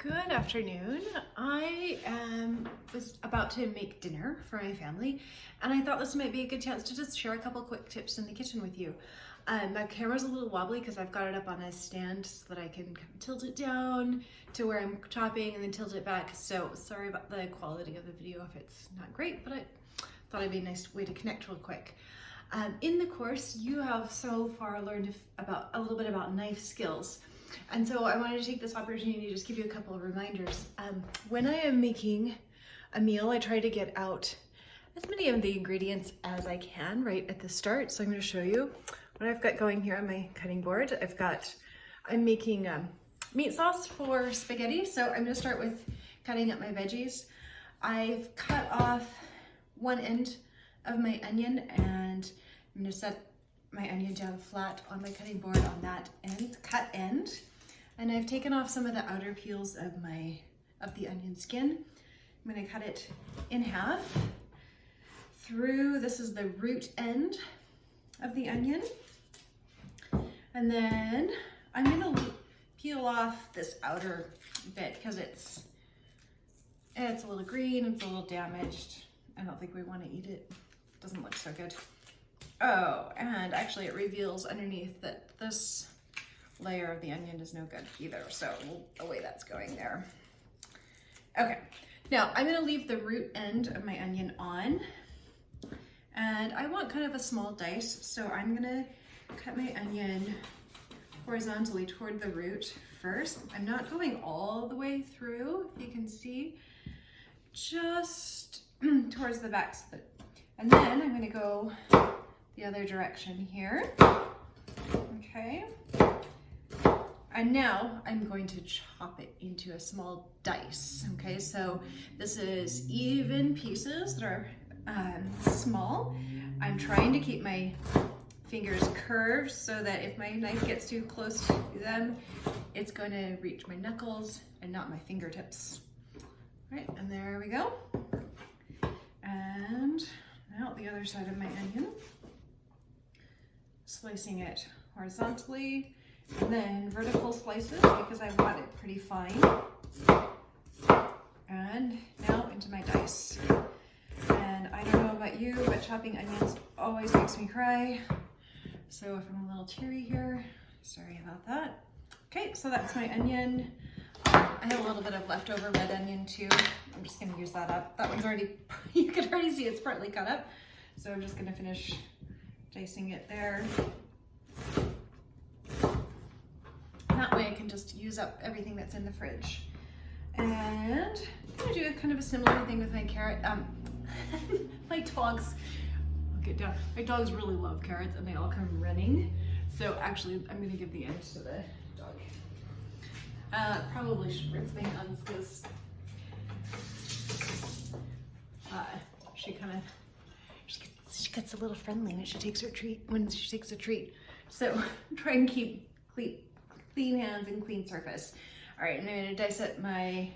Good afternoon. I was about to make dinner for my family, and I thought this might be a good chance to just share a couple quick tips in the kitchen with you. My camera's a little wobbly because I've got it up on a stand so that I can tilt it down to where I'm chopping and then tilt it back. So sorry about the quality of the video if it's not great, but I thought it'd be a nice way to connect real quick. In the course, you have so far learned about a little bit about knife skills. And so I wanted to take this opportunity to just give you a couple of reminders. When I am making a meal, I try to get out as many of the ingredients as I can right at the start. So I'm going to show you what I've got going here on my cutting board. I'm making meat sauce for spaghetti. So I'm going to start with cutting up my veggies. I've cut off one end of my onion, and I'm going to set my onion down flat on my cutting board on that cut end, and I've taken off some of the outer peels of the onion skin. I'm going to cut it in half through. This is the root end of the onion, and then I'm going to peel off this outer bit because it's a little green, it's a little damaged. I don't think we want to eat it. It doesn't look so good. Oh, and actually it reveals underneath that this layer of the onion is no good either, so the way that's going there. Okay, now I'm going to leave the root end of my onion on, and I want kind of a small dice, so I'm going to cut my onion horizontally toward the root first. I'm not going all the way through, if you can see, just towards the back, and then I'm going to go the other direction here. Okay. And now I'm going to chop it into a small dice. Okay, so this is even pieces that are small. I'm trying to keep my fingers curved so that if my knife gets too close to them, it's going to reach my knuckles and not my fingertips. All right, and there we go. And now the other side of my onion. Slicing it horizontally, and then vertical slices because I want it pretty fine. And now into my dice. And I don't know about you, but chopping onions always makes me cry. So if I'm a little teary here, sorry about that. Okay, so that's my onion. I have a little bit of leftover red onion too. I'm just gonna use that up. That one's already, you can already see it's partly cut up. So I'm just gonna finish dicing it there. That way I can just use up everything that's in the fridge. And I'm gonna do kind of a similar thing with my carrot. My dogs, I'll get down. My dogs really love carrots and they all come running. So actually I'm gonna give the end to the dog. Probably should rinse my hands because she gets a little friendly when she takes a treat. So try and keep clean hands and clean surface. All right, and I'm gonna dice up my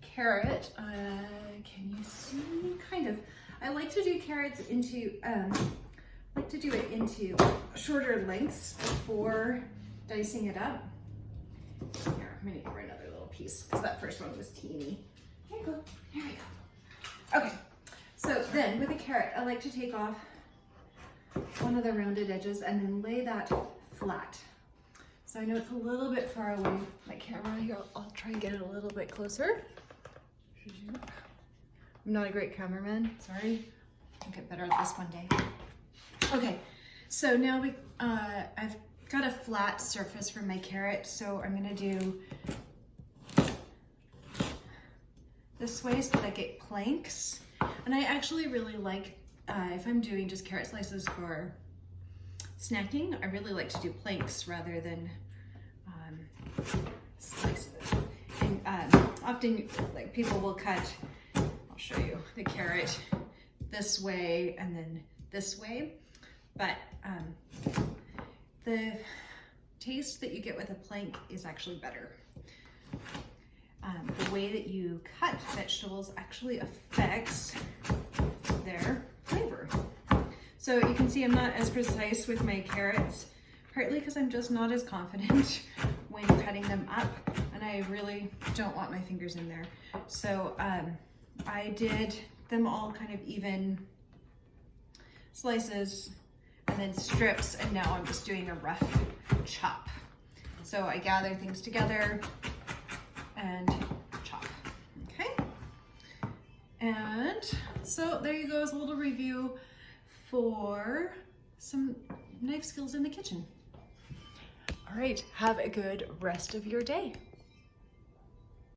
carrot. Can you see? Kind of. I like to do carrots into, shorter lengths before dicing it up. Here, I'm gonna give her another little piece because that first one was teeny. There you go. There we go. Okay. So then with a carrot, I like to take off one of the rounded edges and then lay that flat. So I know it's a little bit far away. My camera here, I'll try and get it a little bit closer. I'm not a great cameraman, sorry. I'll get better at this one day. Okay, so now I've got a flat surface for my carrot, so I'm gonna do this way so that I get planks. And I actually really like, if I'm doing just carrot slices for snacking, I really like to do planks rather than slices. And often, like, people will cut, I'll show you, the carrot this way and then this way. But the taste that you get with a plank is actually better. The way that you cut vegetables actually affects their flavor. So you can see I'm not as precise with my carrots, partly because I'm just not as confident when cutting them up. And I really don't want my fingers in there. So I did them all kind of even slices and then strips, and now I'm just doing a rough chop. So I gather things together and chop, okay? And so there you go, as a little review for some knife skills in the kitchen. All right, have a good rest of your day.